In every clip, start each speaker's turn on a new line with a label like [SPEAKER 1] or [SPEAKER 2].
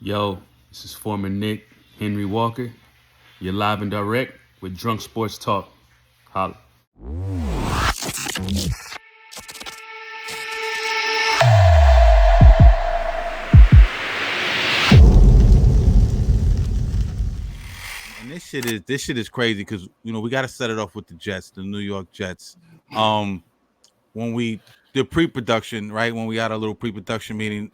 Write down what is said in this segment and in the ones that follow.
[SPEAKER 1] Yo, this is former Nick Henry Walker. You're live and direct with Drunk Sports Talk. Holla.
[SPEAKER 2] And this shit is crazy because we got to set it off with the Jets, the New York Jets. When we did pre-production, right? When we had a little pre-production meeting,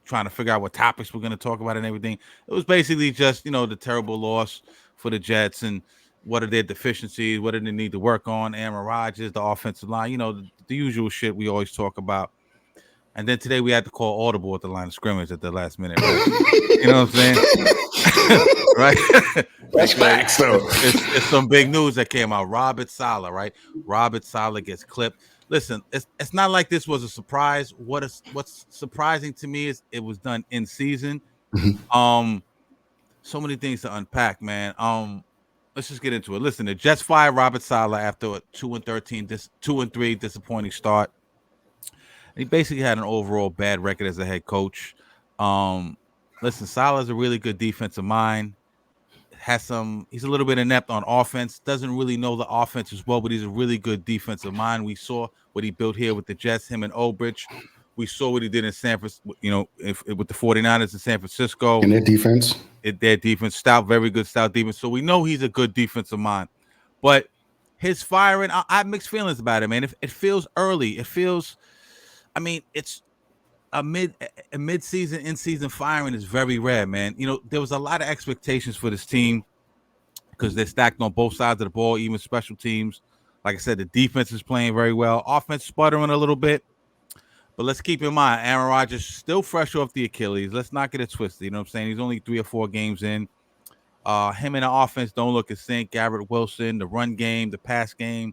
[SPEAKER 2] trying to figure out what topics we're going to talk about and everything. It was basically just, the terrible loss for the Jets and what are their deficiencies, what do they need to work on, Aaron Rodgers, the offensive line, the usual shit we always talk about. And then today we had to call audible at the line of scrimmage at the last minute. Right? You know what I'm saying? Right?
[SPEAKER 3] That's facts, though.
[SPEAKER 2] It's some big news that came out. Robert Saleh, right? Robert Saleh gets clipped. Listen, it's not like this was a surprise. What's surprising to me is it was done in season.
[SPEAKER 3] Mm-hmm.
[SPEAKER 2] So many things to unpack, man. Let's just get into it. Listen, the Jets fired Robert Saleh after a 2-3 disappointing start. He basically had an overall bad record as a head coach. Listen, Saleh's a really good defensive mind. He's a little bit inept on offense. Doesn't really know the offense as well, but he's a really good defensive mind. We saw what he built here with the Jets, him and Ulbrich. We saw what he did in San Francisco, with the 49ers in San Francisco.
[SPEAKER 3] And their defense.
[SPEAKER 2] Stout, very good stout defense. So we know he's a good defensive mind. But his firing, I have mixed feelings about it, man. It feels early. It's a mid-season, in-season firing is very rare, man. There was a lot of expectations for this team because they're stacked on both sides of the ball, even special teams. Like I said, the defense is playing very well. Offense sputtering a little bit. But let's keep in mind, Aaron Rodgers still fresh off the Achilles. Let's not get it twisted. You know what I'm saying? He's only 3 or 4 games in. Him and the offense don't look in sync. Garrett Wilson, the run game, the pass game,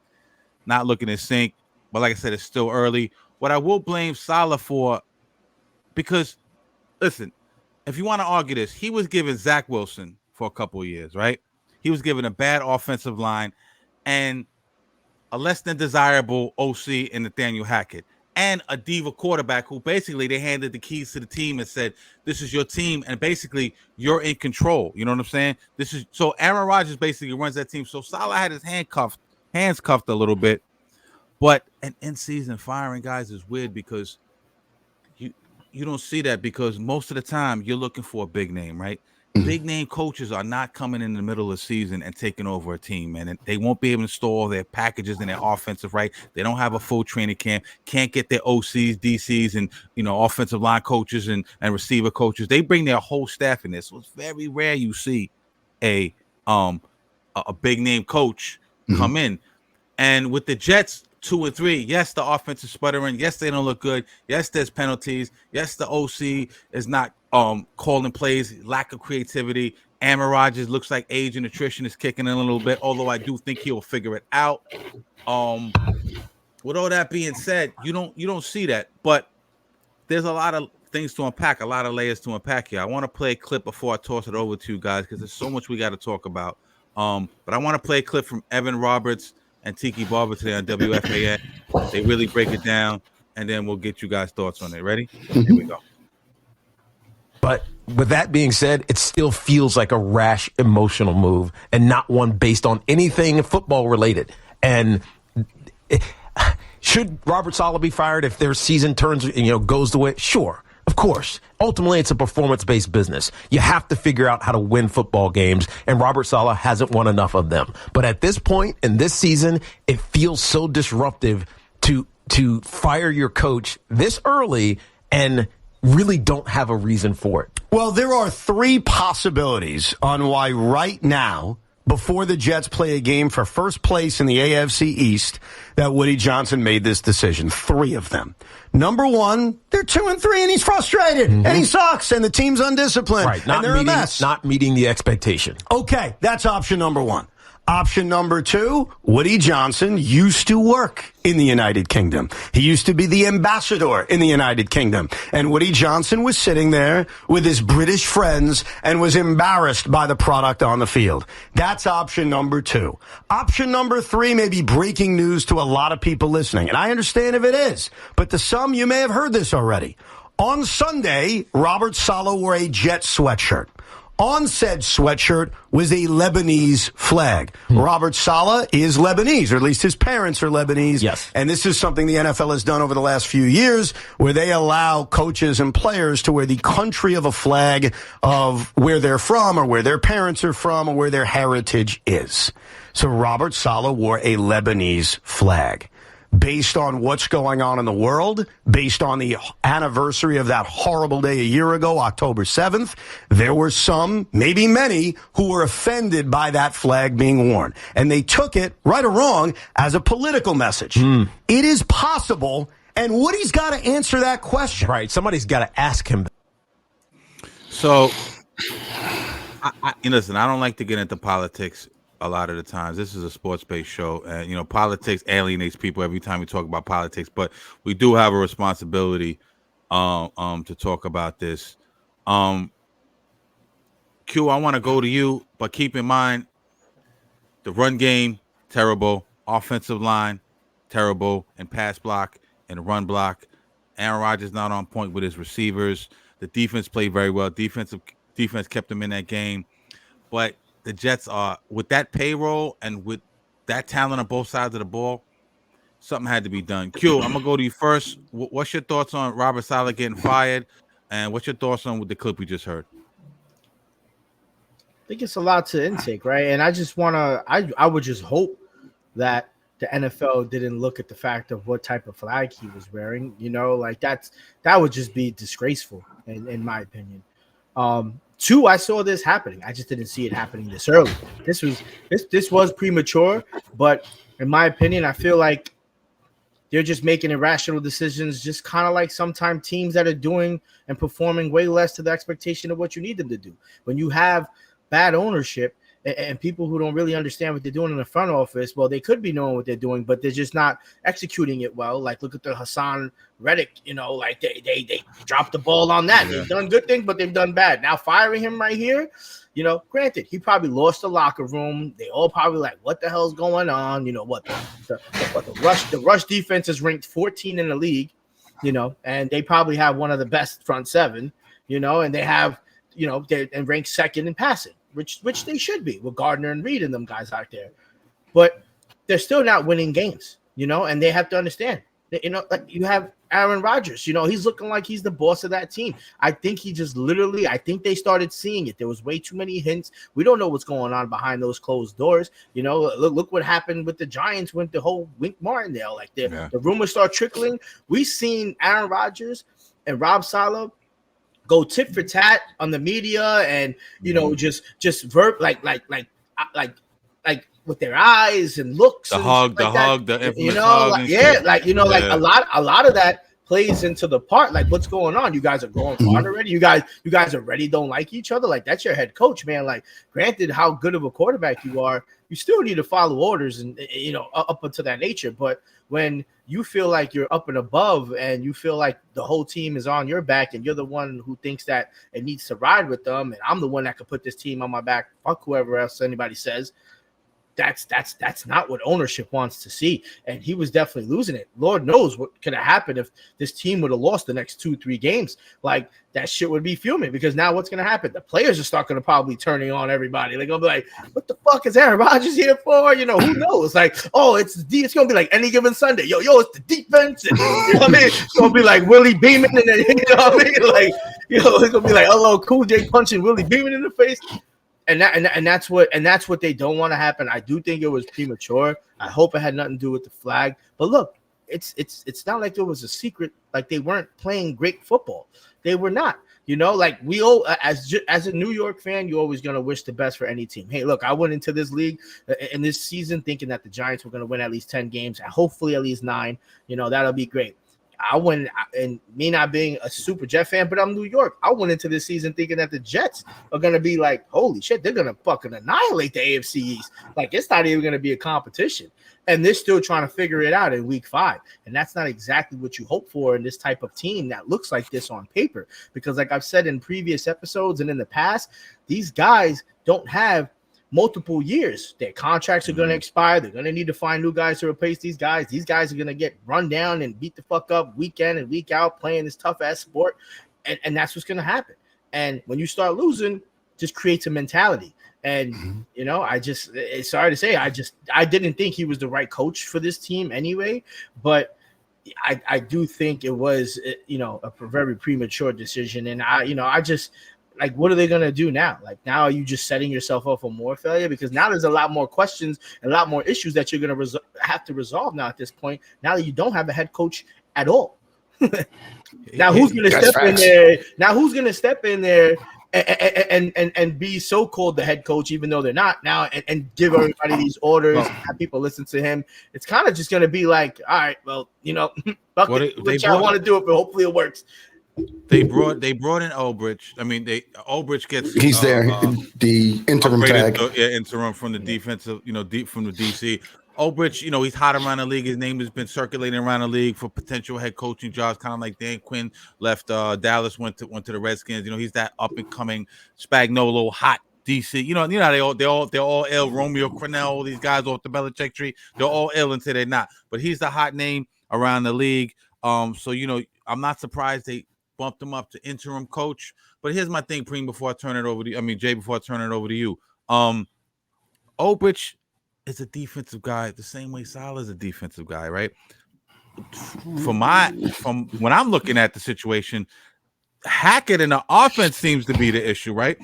[SPEAKER 2] not looking in sync. But like I said, it's still early. What I will blame Saleh for, because, listen, if you want to argue this, he was given Zach Wilson for a couple of years, right? He was given a bad offensive line and a less than desirable OC in Nathaniel Hackett. And a diva quarterback who basically they handed the keys to the team and said, this is your team. And basically you're in control. You know what I'm saying? So Aaron Rodgers basically runs that team. So Saleh had his hands cuffed a little bit, but an in-season firing guys is weird because you don't see that because most of the time you're looking for a big name, right? Big name coaches are not coming in the middle of the season and taking over a team, man. And they won't be able to store all their packages and their offensive, right? They don't have a full training camp, can't get their OCs, DCs, and offensive line coaches and receiver coaches. They bring their whole staff in this. So it's very rare you see a big name coach come in. And with the Jets 2-3, yes, the offense is sputtering. Yes, they don't look good. Yes, there's penalties. Yes, the OC is not calling plays, lack of creativity. Aaron Rodgers looks like age and attrition is kicking in a little bit, although I do think he'll figure it out. With all that being said, you don't see that, but there's a lot of things to unpack, a lot of layers to unpack here. I want to play a clip before I toss it over to you guys because there's so much we got to talk about. But I want to play a clip from Evan Roberts and Tiki Barber today on WFAN. They really break it down, and then we'll get you guys' thoughts on it. Ready? Here we go.
[SPEAKER 4] But with that being said, it still feels like a rash, emotional move and not one based on anything football related. And should Robert Saleh be fired if their season turns, goes the way? Sure, of course. Ultimately, it's a performance-based business. You have to figure out how to win football games, and Robert Saleh hasn't won enough of them. But at this point in this season, it feels so disruptive to fire your coach this early and really don't have a reason for it.
[SPEAKER 5] Well, there are 3 possibilities on why right now, before the Jets play a game for first place in the AFC East, that Woody Johnson made this decision. 3 of them. Number 1, they're 2-3 and he's frustrated and he sucks and the team's undisciplined
[SPEAKER 4] Right,
[SPEAKER 5] and they're a mess.
[SPEAKER 4] Not meeting the expectation.
[SPEAKER 5] Okay, that's option number 1. Option number 2, Woody Johnson used to work in the United Kingdom. He used to be the ambassador in the United Kingdom. And Woody Johnson was sitting there with his British friends and was embarrassed by the product on the field. That's option number 2. Option number 3 may be breaking news to a lot of people listening. And I understand if it is. But to some, you may have heard this already. On Sunday, Robert Saleh wore a Jet sweatshirt. On said sweatshirt was a Lebanese flag. Robert Saleh is Lebanese, or at least his parents are Lebanese.
[SPEAKER 4] Yes.
[SPEAKER 5] And this is something the NFL has done over the last few years, where they allow coaches and players to wear the country of a flag of where they're from, or where their parents are from, or where their heritage is. So Robert Saleh wore a Lebanese flag. Based on what's going on in the world, based on the anniversary of that horrible day a year ago, October 7th, there were some, maybe many, who were offended by that flag being worn. And they took it, right or wrong, as a political message. It is possible, and Woody's got to answer that question.
[SPEAKER 4] Right. Somebody's got to ask him.
[SPEAKER 2] So, listen, I don't like to get into politics a lot of the times. This is a sports-based show, and politics alienates people every time we talk about politics. But we do have a responsibility to talk about this. Q, I want to go to you, but keep in mind the run game terrible, offensive line terrible, and pass block and run block. Aaron Rodgers not on point with his receivers. The defense played very well. Defense kept them in that game, but the Jets are, with that payroll and with that talent on both sides of the ball, something had to be done. Q, I'm going to go to you first. What's your thoughts on Robert Saleh getting fired? And what's your thoughts on with the clip we just heard?
[SPEAKER 6] I think it's a lot to intake, right? And I just want to – I would just hope that the NFL didn't look at the fact of what type of flag he was wearing. That would just be disgraceful, in my opinion. Two, I saw this happening. I just didn't see it happening this early. This was premature, but in my opinion, I feel like they're just making irrational decisions, just kind of like sometimes teams that are doing and performing way less to the expectation of what you need them to do. When you have bad ownership and people who don't really understand what they're doing in the front office, well, they could be knowing what they're doing, but they're just not executing it well. Like, look at the Hassan Reddick, they dropped the ball on that. Yeah. They've done good things, but they've done bad. Now firing him right here, granted, he probably lost the locker room. They all probably like, what the hell's going on? The rush defense is ranked 14 in the league, and they probably have one of the best front seven, and they have, they're ranked second in passing, which they should be with Gardner and Reed and them guys out there. But they're still not winning games, and they have to understand that, you have Aaron Rodgers, he's looking like he's the boss of that team. I think he just I think they started seeing it. There was way too many hints. We don't know what's going on behind those closed doors. Look what happened with the Giants with the whole Wink Martindale. The rumors start trickling. We've seen Aaron Rodgers and Rob Saleh go tit for tat on the media, and just verb like with their eyes and looks.
[SPEAKER 2] The hug, the infamous hug.
[SPEAKER 6] A lot of that plays into the part. Like, what's going on? You guys are going on already. You guys already don't like each other. Like, that's your head coach, man. Like, granted, how good of a quarterback you are, you still need to follow orders and up until that nature. But when you feel like you're up and above and you feel like the whole team is on your back and you're the one who thinks that it needs to ride with them, and I'm the one that could put this team on my back, fuck whoever else anybody says, that's not what ownership wants to see. And he was definitely losing it. Lord knows what could have happened if this team would have lost the next 2-3 games. Like, that shit would be fuming, because now what's going to happen? The players are going to probably turning on everybody. They're going to be like, what the fuck is Aaron Rodgers here for? Who knows? Like, oh, it's going to be like any given Sunday. Yo, it's the defense. And, It's going to be like Willie Beeman. And then, Like, it's going to be like, hello, Cool J punching Willie Beeman in the face. And that's what they don't want to happen. I do think it was premature. I hope it had nothing to do with the flag. But look, it's not like there was a secret. Like, they weren't playing great football. They were not. Like, we all, as a New York fan, you're always going to wish the best for any team. Hey, look, I went into this league in this season thinking that the Giants were going to win at least 10 games, and hopefully at least 9. That'll be great. I went, and me not being a super Jet fan, but I'm New York. I went into this season thinking that the Jets are going to be like, holy shit, they're going to fucking annihilate the AFC East. Like, it's not even going to be a competition. And they're still trying to figure it out in week 5. And that's not exactly what you hope for in this type of team that looks like this on paper. Because like I've said in previous episodes and in the past, these guys don't have multiple years. Their contracts are going to expire. They're going to need to find new guys to replace these guys. These guys are going to get run down and beat the fuck up week in and week out playing this tough ass sport. And that's what's going to happen. And when you start losing, just creates a mentality. And, you know, it's sorry to say, I didn't think he was the right coach for this team anyway, but I do think it was, you know, a very premature decision. And I just like, what are they going to do now? Like, now are you just setting yourself up for more failure? Because now there's a lot more questions, a lot more issues that you're going to have to resolve now at this point, now that you don't have a head coach at all. Now who's going to step in there? Now who's going to step in there and be so-called the head coach, even though they're not now, and give everybody these orders, and have people listen to him? It's kind of just going to be like, all right, well, you know, fuck it, which I want to do it, but hopefully it works.
[SPEAKER 2] They brought in Ulbrich. I mean, Ulbrich gets
[SPEAKER 3] he's there, the interim tag,
[SPEAKER 2] interim from the defensive, you know, deep from the DC. Ulbrich, you know, he's hot around the league. His name has been circulating around the league for potential head coaching jobs, kind of like Dan Quinn left Dallas, went to the Redskins. You know, he's that up and coming Spagnuolo, hot DC. You know, they're all ill. Romeo Crennel, these guys off the Belichick tree, they're all ill until they're not. But he's the hot name around the league. So you know, I'm not surprised they bumped him up to interim coach. But here's my thing, Preem, before I turn it over to you. I mean, Jay, before I turn it over to you. Ulbrich is a defensive guy the same way Saleh is a defensive guy, right? From when I'm looking at the situation, Hackett in the offense seems to be the issue, right?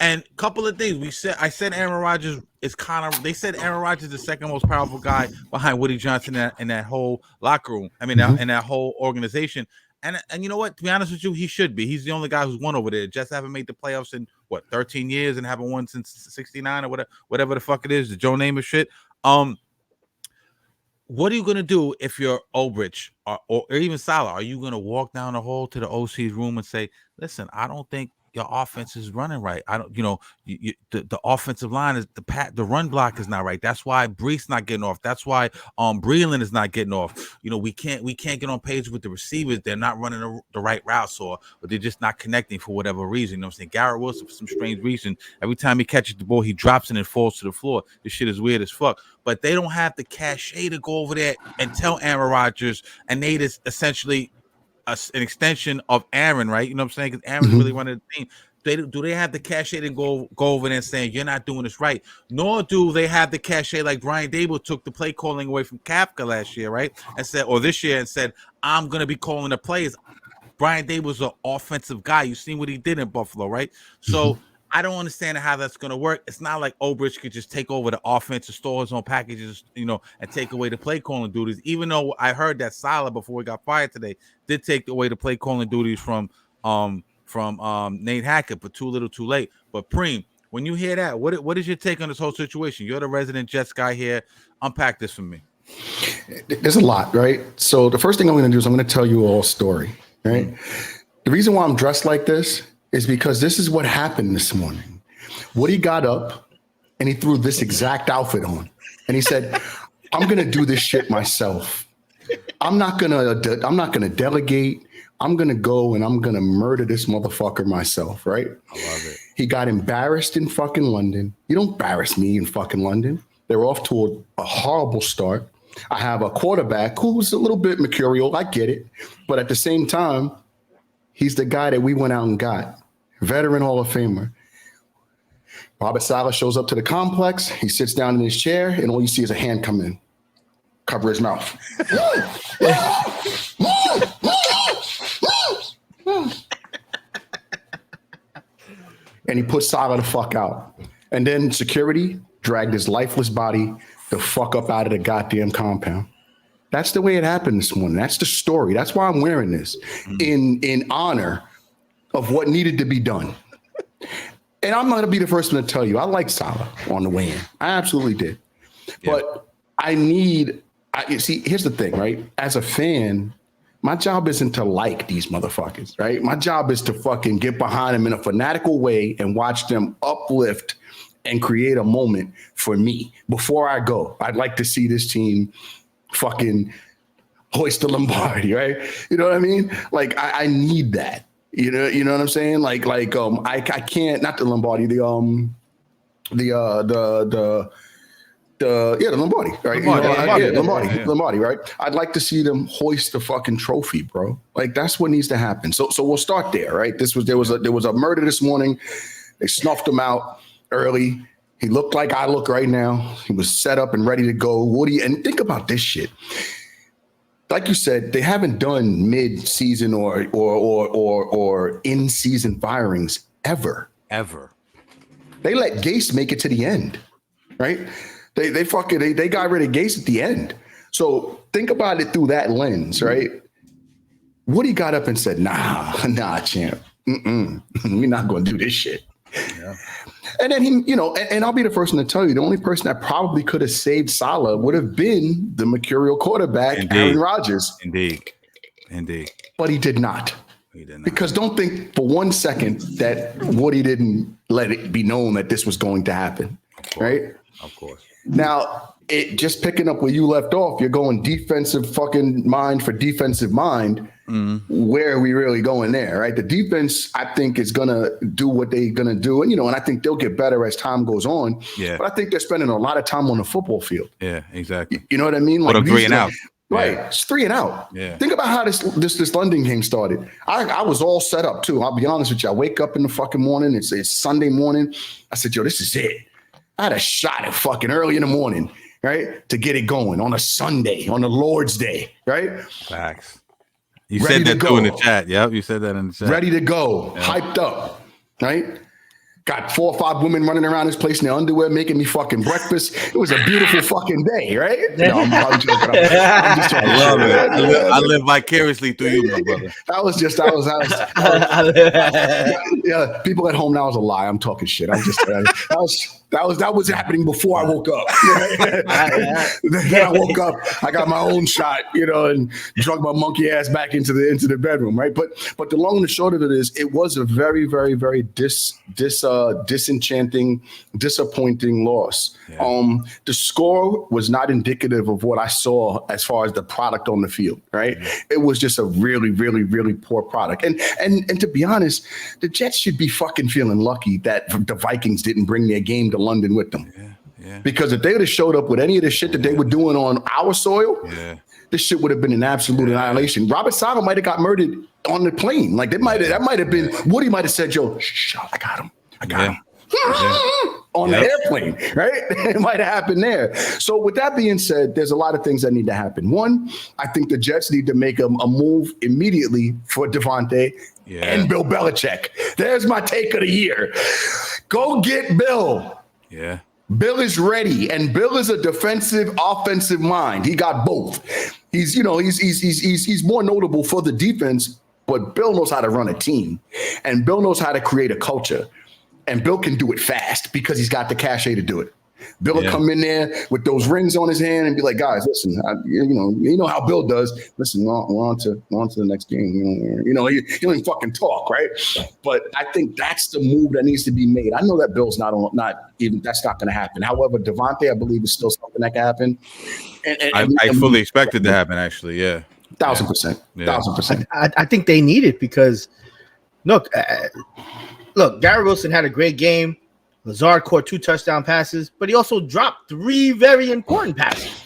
[SPEAKER 2] And a couple of things I said Aaron Rodgers is they said Aaron Rodgers is the second most powerful guy behind Woody Johnson in that whole locker room. I mean, in that whole organization. And you know what? To be honest with you, he should be. He's the only guy who's won over there. Jets haven't made the playoffs in 13 years and haven't won since '69 or whatever the fuck it is. The Joe Namath shit. What are you gonna do if you're Ulbrich or even Saleh? Are you gonna walk down the hall to the OC's room and say, "Listen, I don't think your offense is running right. I don't, you know, the offensive line is the run block is not right. That's why Brees not getting off. That's why Breeland is not getting off. You know, we can't get on page with the receivers. They're not running the right routes, or they're just not connecting for whatever reason. You know what I'm saying? Garrett Wilson, for some strange reason, every time he catches the ball, he drops it and falls to the floor. This shit is weird as fuck. But they don't have the cachet to go over there and tell Aaron Rodgers, and Nate is essentially an extension of Aaron, right? You know what I'm saying? Because Aaron's really running the team. Do they have the cachet to go over there and saying you're not doing this right? Nor do they have the cachet like Brian Dable took the play calling away from Kafka last year, right? And said, or this year, and said, I'm gonna be calling the plays. Brian Dable's an offensive guy. You seen what he did in Buffalo, right? So I don't understand how that's going to work. It's not like Ulbrich could just take over the offense, install his own packages, you know, and take away the play calling duties. Even though I heard that Saleh, before he got fired today, did take away the play calling duties from Nate Hackett, but too little, too late. But Preem, when you hear that, what is your take on this whole situation? You're the resident Jets guy here. Unpack this for me.
[SPEAKER 3] There's a lot, right? So the first thing I'm going to do is I'm going to tell you all a story, right? The reason why I'm dressed like this is because this is what happened this morning. Woody got up and he threw this exact outfit on, and he said, "I'm gonna do this shit myself. I'm not gonna delegate. I'm gonna go and I'm gonna murder this motherfucker myself." Right?
[SPEAKER 2] I love it.
[SPEAKER 3] He got embarrassed in fucking London. You don't embarrass me in fucking London. They're off to a horrible start. I have a quarterback who's a little bit mercurial. I get it, but at the same time, he's the guy that we went out and got. Veteran Hall of Famer. Robert Saleh shows up to the complex. He sits down in his chair, and all you see is a hand come in, cover his mouth. And he put Saleh the fuck out. And then security dragged his lifeless body the fuck up out of the goddamn compound. That's the way it happened this morning. That's the story. That's why I'm wearing this, in honor of what needed to be done. And I'm going to be the first one to tell you, I like Saleh on the way in. I absolutely did. Yeah. But see, here's the thing, right? As a fan, my job isn't to like these motherfuckers, right? My job is to fucking get behind them in a fanatical way and watch them uplift and create a moment for me. Before I go, I'd like to see this team fucking hoist the Lombardi, right? You know what I mean? Like, I need that. You know what I'm saying? I can't, not the Lombardi, the Lombardi, right? Lombardi, right? I'd like to see them hoist the fucking trophy, bro. Like that's what needs to happen. So we'll start there, right? There was a murder this morning. They snuffed him out early. He looked like I look right now. He was set up and ready to go. Woody, and think about this shit. Like you said, they haven't done mid-season or in-season firings ever. They let Gase make it to the end, right? They got rid of Gase at the end. So think about it through that lens, right? Woody got up and said, nah, champ. We're not going to do this shit. Yeah. And then he, and I'll be the first one to tell you, the only person that probably could have saved Saleh would have been the mercurial quarterback, Aaron Rodgers.
[SPEAKER 2] Indeed.
[SPEAKER 3] But he did not. Because don't think for 1 second that Woody didn't let it be known that this was going to happen, right?
[SPEAKER 2] Of course.
[SPEAKER 3] Now, just picking up where you left off, you're going defensive fucking mind for defensive mind. Where are we really going there, right? The defense, I think, is going to do what they're going to do. And, and I think they'll get better as time goes on. Yeah. But I think they're spending a lot of time on the football field.
[SPEAKER 2] Yeah, exactly.
[SPEAKER 3] You know what I mean?
[SPEAKER 2] Like 3 and out.
[SPEAKER 3] Right. Yeah. It's 3 and out.
[SPEAKER 2] Yeah.
[SPEAKER 3] Think about how this London game started. I was all set up, too. I'll be honest with you. I wake up in the fucking morning. It's Sunday morning. I said, yo, this is it. I had a shot at fucking early in the morning, right? To get it going on a Sunday, on the Lord's Day, right?
[SPEAKER 2] Facts. You said that too in the chat. Yep, you said that in the chat.
[SPEAKER 3] Ready to go, hyped up, right? Got 4 or 5 women running around this place in their underwear, making me fucking breakfast. It was a beautiful fucking day, right? No, I'm joking. I'm just joking.
[SPEAKER 2] I love it. I live vicariously through you, my brother.
[SPEAKER 3] Yeah, people at home, that was a lie. I'm talking shit. I'm just that was happening before I woke up. Then I woke up, I got my own shot, and drug my monkey ass back into the bedroom, right? But the long and the short of it is, it was a very, very, very disenchanting, disappointing loss. Yeah. The score was not indicative of what I saw as far as the product on the field, right? Yeah. It was just a really, really, really poor product. And to be honest, the Jets should be fucking feeling lucky that the Vikings didn't bring their game to London with them. Yeah. Because if they would have showed up with any of the shit that they were doing on our soil, this shit would have been an absolute annihilation. Robert Saleh might have got murdered on the plane. Like that might have been, Woody might have said, yo, shh, I got him. On the airplane, right? It might have happened there. So with that being said, there's a lot of things that need to happen. One, I think the Jets need to make a move immediately for Devontae and Bill Belichick. There's my take of the year. Go get Bill.
[SPEAKER 2] Yeah.
[SPEAKER 3] Bill is ready, and Bill is a defensive, offensive mind. He got both. He's more notable for the defense, but Bill knows how to run a team, and Bill knows how to create a culture. And Bill can do it fast because he's got the cachet to do it. Bill will come in there with those rings on his hand and be like, guys, listen, you know how Bill does. Listen, we're on to the next game. He don't even fucking talk, right? But I think that's the move that needs to be made. I know that Bill's not even, that's not going to happen. However, Devontae, I believe, is still something that can happen.
[SPEAKER 2] I fully expect it to happen, actually,
[SPEAKER 3] 1,000%. 1,000%.
[SPEAKER 6] I think they need it because, look, Garrett Wilson had a great game. Lazard caught 2 touchdown passes, but he also dropped 3 very important passes.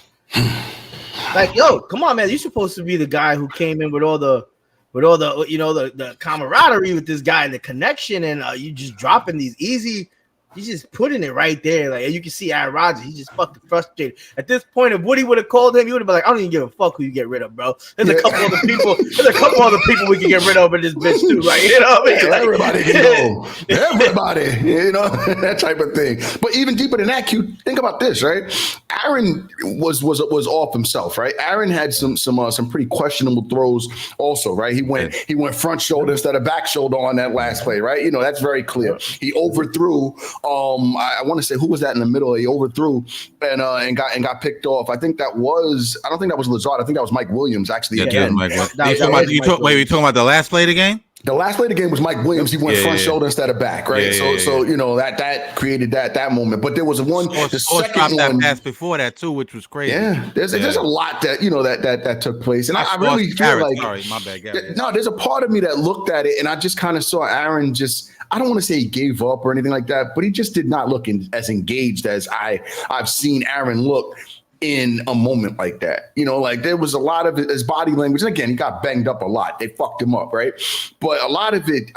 [SPEAKER 6] Like, yo, come on, man! You're supposed to be the guy who came in with all the the camaraderie with this guy, the connection, and you just dropping these easy. He's just putting it right there. Like, you can see Aaron Rodgers, he's just fucking frustrated. At this point, if Woody would have called him, he would have been like, I don't even give a fuck who you get rid of, bro. There's a couple other people we can get rid of in this bitch too, right? You know what I mean? Like,
[SPEAKER 3] everybody can go. Everybody, that type of thing. But even deeper than that, Q, think about this, right? Aaron was off himself, right? Aaron had some pretty questionable throws also, right? He went front shoulder instead of back shoulder on that last play, right? That's very clear. He overthrew. I want to say, who was that in the middle? He overthrew and got picked off. I don't think that was Lazard. I think that was Mike Williams actually.
[SPEAKER 2] Yeah, Mike. Were you talking about the last play of the game?
[SPEAKER 3] The last play of the game was Mike Williams. He went front shoulder instead of back, right? So you know that created that moment. But there was the second one
[SPEAKER 2] pass before that too, which was crazy.
[SPEAKER 3] Yeah, there's a lot that that took place, and I really feel like
[SPEAKER 2] sorry, my bad.
[SPEAKER 3] No, there's a part of me that looked at it, and I just kind of saw Aaron just. I don't want to say he gave up or anything like that, but he just did not look as engaged as I've seen Aaron look in a moment like that. You know, like there was a lot of his body language. And again, he got banged up a lot. They fucked him up, right? But a lot of it,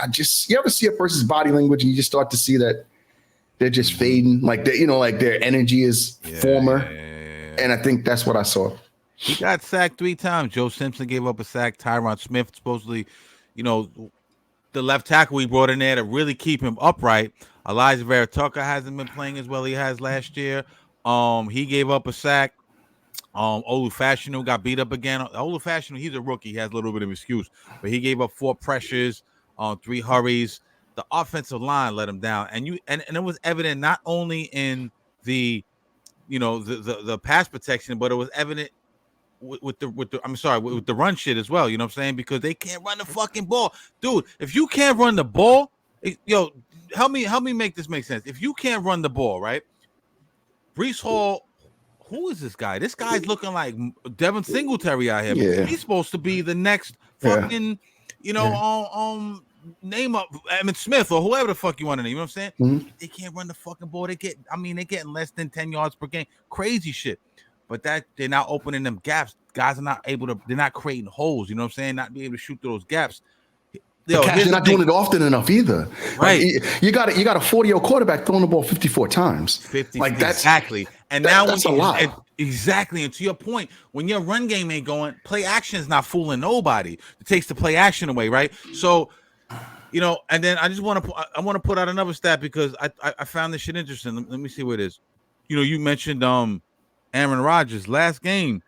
[SPEAKER 3] you ever see a person's body language and you just start to see that they're just fading, like they, you know, like their energy is former. And I think that's what I saw.
[SPEAKER 2] He got sacked 3 times. Joe Simpson gave up a sack. Tyron Smith supposedly, you know, the left tackle we brought in there to really keep him upright. Elijah Vera Tucker hasn't been playing as well he has last year. He gave up a sack. Olu Fashanu got beat up again. Olu Fashanu, he's a rookie. He has a little bit of excuse, but he gave up 4 pressures on 3 hurries. The offensive line let him down, and it was evident not only in the, you know, the pass protection, but it was evident with the run shit as well. You know what I'm saying? Because they can't run the fucking ball, dude. If you can't run the ball, help me make this make sense. If you can't run the ball, right? Breece Hall, who is this guy? This guy's looking like Devin Singletary out here.
[SPEAKER 3] Yeah.
[SPEAKER 2] He's supposed to be the next fucking, name up Emmitt Smith or whoever the fuck you want to name. You know what I'm saying?
[SPEAKER 3] Mm-hmm.
[SPEAKER 2] They can't run the fucking ball. They're getting less than 10 yards per game. Crazy shit. But that they're not opening them gaps. Guys are not able to. They're not creating holes. You know what I'm saying? Not being able to shoot through those gaps.
[SPEAKER 3] They're not doing it often enough either.
[SPEAKER 2] Right?
[SPEAKER 3] Like, you got a 40-year-old quarterback throwing the ball 54 times.
[SPEAKER 2] 50,
[SPEAKER 3] like that's
[SPEAKER 2] exactly. And now
[SPEAKER 3] that's a lot.
[SPEAKER 2] Exactly. And to your point, when your run game ain't going, play action is not fooling nobody. It takes the play action away, right? So, you know. And then I want to put out another stat because I found this shit interesting. Let me see what it is. You know, you mentioned Aaron Rodgers last game.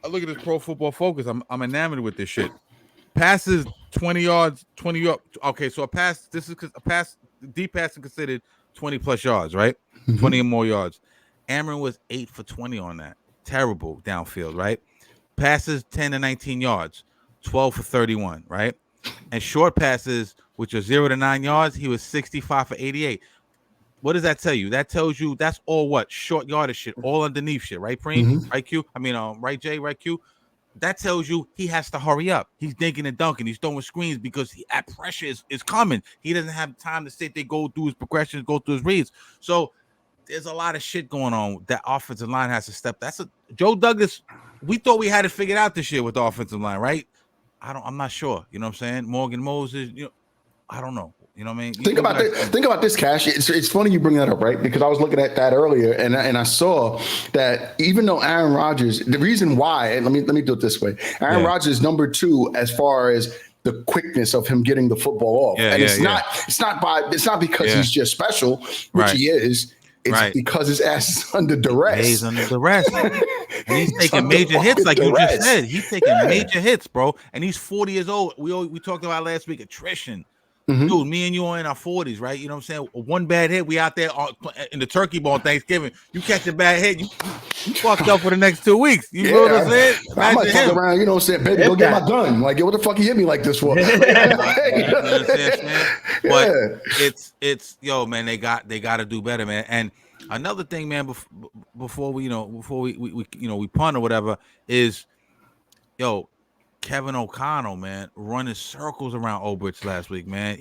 [SPEAKER 2] I look at this Pro Football Focus. I'm enamored with this shit. Passes 20 yards, 20 yards. Okay, so a pass. This is a pass. Deep pass is considered 20 plus yards, right? 20 or more yards. Aaron was 8 for 20 on that. Terrible downfield, right? Passes 10 to 19 yards, 12 for 31, right? And short passes, which are 0 to 9 yards, he was 65 for 88. What does that tell you? That tells you that's all what? Short yardage shit, all underneath shit, right, Preem? Right, Q? I mean, right, Jay? Right, Q? That tells you he has to hurry up. He's dinking and dunking. He's throwing screens because that pressure is coming. He doesn't have time to sit there, go through his progressions, go through his reads. So there's a lot of shit going on. That offensive line has to step. Joe Douglas. We thought we had it figured out this year with the offensive line, right? I'm not sure. You know what I'm saying? Morgan Moses, I don't know. You know what I mean?
[SPEAKER 3] Think about this, Cash. It's funny you bring that up, right? Because I was looking at that earlier, and I saw that even though Aaron Rodgers, the reason why, let me do it this way: Aaron Rodgers is number 2 as far as the quickness of him getting the football off, it's not because he's just special, which he is. It's because his ass is under duress.
[SPEAKER 2] He's under duress. And he's taking major hits, like you just said. He's taking major hits, bro. And he's 40 years old. We talked about last week attrition. Dude, me and you are in our 40s, right? You know what I'm saying? One bad hit, we out there in the turkey ball on Thanksgiving. You catch a bad hit, you fucked up for the next 2 weeks. You know what I'm saying?
[SPEAKER 3] I might fuck around, you know what I'm saying? Baby, go get my gun. Like, yo, what the fuck you hit me like this for? You know what I'm saying, man?
[SPEAKER 2] But it's yo, man, they got to do better, man. And another thing, man, before we punt or whatever, is yo, Kevin O'Connell, man, running circles around Ulbrich last week, man.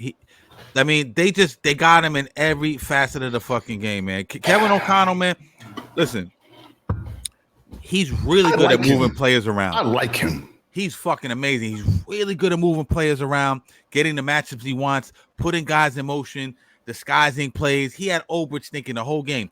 [SPEAKER 2] They got him in every facet of the fucking game, man. Kevin O'Connell, man, listen, he's really good at moving players around.
[SPEAKER 3] I like him.
[SPEAKER 2] He's fucking amazing. He's really good at moving players around, getting the matchups he wants, putting guys in motion, disguising plays. He had Ulbrich thinking the whole game.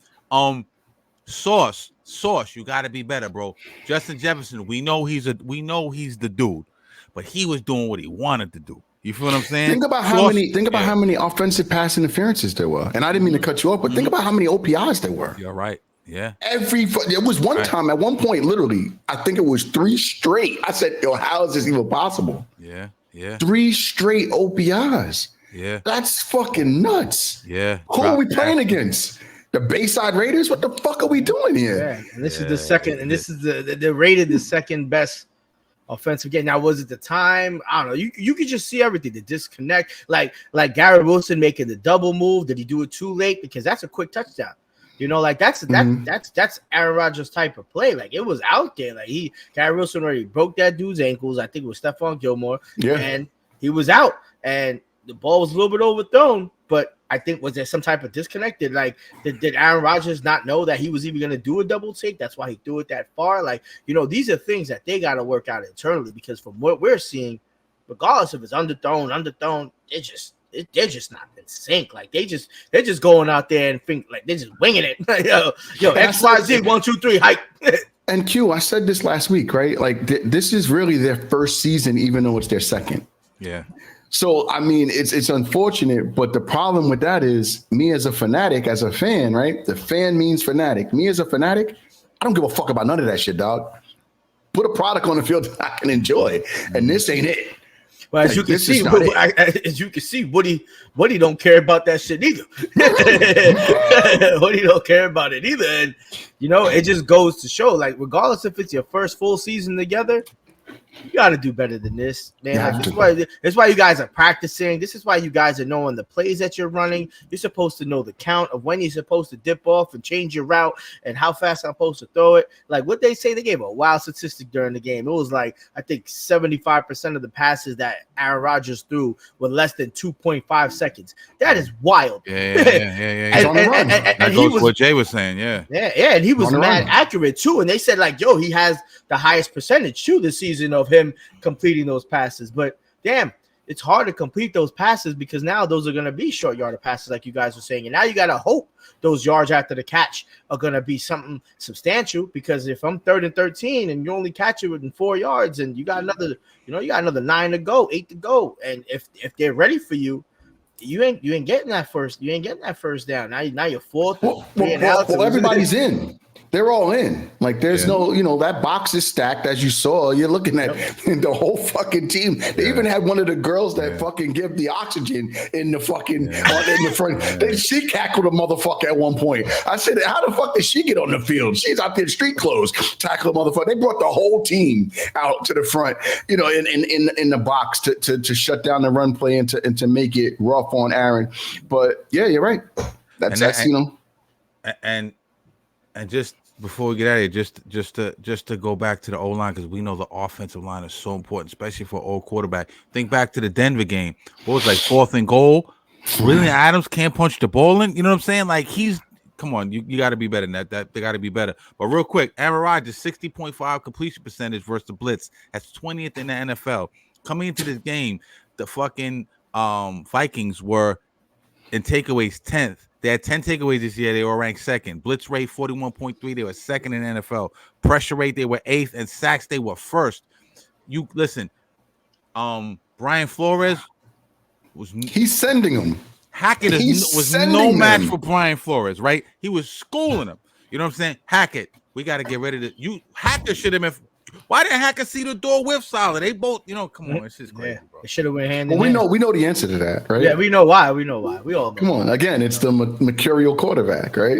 [SPEAKER 2] Sauce, you got to be better, bro. Justin Jefferson, we know he's the dude, but he was doing what he wanted to do. You feel what I'm saying?
[SPEAKER 3] Think about how many offensive pass interferences there were. And I didn't mean to cut you off, but think about how many OPIs there were.
[SPEAKER 2] You're right. Yeah.
[SPEAKER 3] It was one time at one point, literally, I think it was 3 straight. I said, yo, how is this even possible?
[SPEAKER 2] Yeah.
[SPEAKER 3] 3 straight OPIs.
[SPEAKER 2] Yeah.
[SPEAKER 3] That's fucking nuts.
[SPEAKER 2] Yeah.
[SPEAKER 3] Who are we playing against? The Bayside Raiders? What the fuck are we doing here?
[SPEAKER 6] Yeah, and this is the second, and this is they're rated the second best offensive game. Now, was it the time? I don't know. You could just see everything, the disconnect, like Garrett Wilson making the double move. Did he do it too late? Because that's a quick touchdown. You know, like that's Aaron Rodgers type of play. Like it was out there. Like Garrett Wilson already broke that dude's ankles. I think it was Stephon Gilmore.
[SPEAKER 3] Yeah.
[SPEAKER 6] And he was out. And the ball was a little bit overthrown. But I think, was there some type of disconnect? Did Aaron Rodgers not know that he was even going to do a double take? That's why he threw it that far. Like, you know, these are things that they got to work out internally, because from what we're seeing, regardless if it's underthrown, they're just not in sync. Like they're just going out there and think like they're just winging it. yo, XYZ 1, 2, 3 hype.
[SPEAKER 3] And Q, I said this last week, right? Like this is really their first season, even though it's their second.
[SPEAKER 2] Yeah.
[SPEAKER 3] So I mean, it's unfortunate, but the problem with that is me as a fanatic, as a fan, right? The fan means fanatic. Me as a fanatic, I don't give a fuck about none of that shit, dog. Put a product on the field that I can enjoy, and this ain't it.
[SPEAKER 6] Well, as you can see, Woody don't care about that shit either. Woody don't care about it either, and you know it just goes to show, like regardless if it's your first full season together, you got to do better than this, man. Like, this is why you guys are practicing. This is why you guys are knowing the plays that you're running. You're supposed to know the count of when you're supposed to dip off and change your route and how fast I'm supposed to throw it. Like what they say, they gave a wild statistic during the game. It was like, I think 75% of the passes that Aaron Rodgers threw were less than 2.5 seconds. That is wild.
[SPEAKER 2] Yeah.
[SPEAKER 6] and
[SPEAKER 2] that goes to what Jay was saying. Yeah.
[SPEAKER 6] And he was mad accurate too. And they said like, yo, he has the highest percentage too this season of him completing those passes. But damn, it's hard to complete those passes because now those are going to be short yardage passes, like you guys were saying. And now you got to hope those yards after the catch are going to be something substantial, because if I'm 3rd and 13 and you only catch it within 4 yards and you got another 9 to go, 8 to go, and if they're ready for you, you ain't getting that first down. Now you're 4th.
[SPEAKER 3] Well, everybody's in. They're all in. Like there's no, that box is stacked, as you saw. You're looking at the whole fucking team. They even had one of the girls that fucking give the oxygen in the fucking in the front. She cackled a motherfucker at one point. I said, how the fuck did she get on the field? She's out there in street clothes, tackle a motherfucker. They brought the whole team out to the front, in the box to shut down the run play and to make it rough on Aaron. But yeah, you're right.
[SPEAKER 2] And just before we get out of here, just to go back to the O-line, because we know the offensive line is so important, especially for an old quarterback. Think back to the Denver game. What was it, like 4th and goal? William Adams can't punch the ball in. You know what I'm saying? Like come on, you got to be better than that. They got to be better. But real quick, Aaron Rodgers 60.5 completion percentage versus the blitz. That's 20th in the NFL. Coming into this game, the fucking Vikings were in takeaways 10th. They had 10 takeaways this year. They were ranked 2nd. Blitz rate 41.3. They were 2nd in the NFL. Pressure rate, they were 8th, and sacks, they were 1st. You listen. Brian Flores
[SPEAKER 3] he's sending them.
[SPEAKER 2] Hackett was no match for Brian Flores, right? He was schooling him. You know what I'm saying? Hackett, we got to get rid of it. Hackett should have been. Why didn't Hackett see the door with Saleh? They both, come on, it's just crazy, bro.
[SPEAKER 6] It should have went hand
[SPEAKER 3] in
[SPEAKER 6] hand.
[SPEAKER 3] We know the answer to that, right?
[SPEAKER 6] Yeah, we know why. We all know.
[SPEAKER 3] Come on, again, it's the mercurial quarterback, right?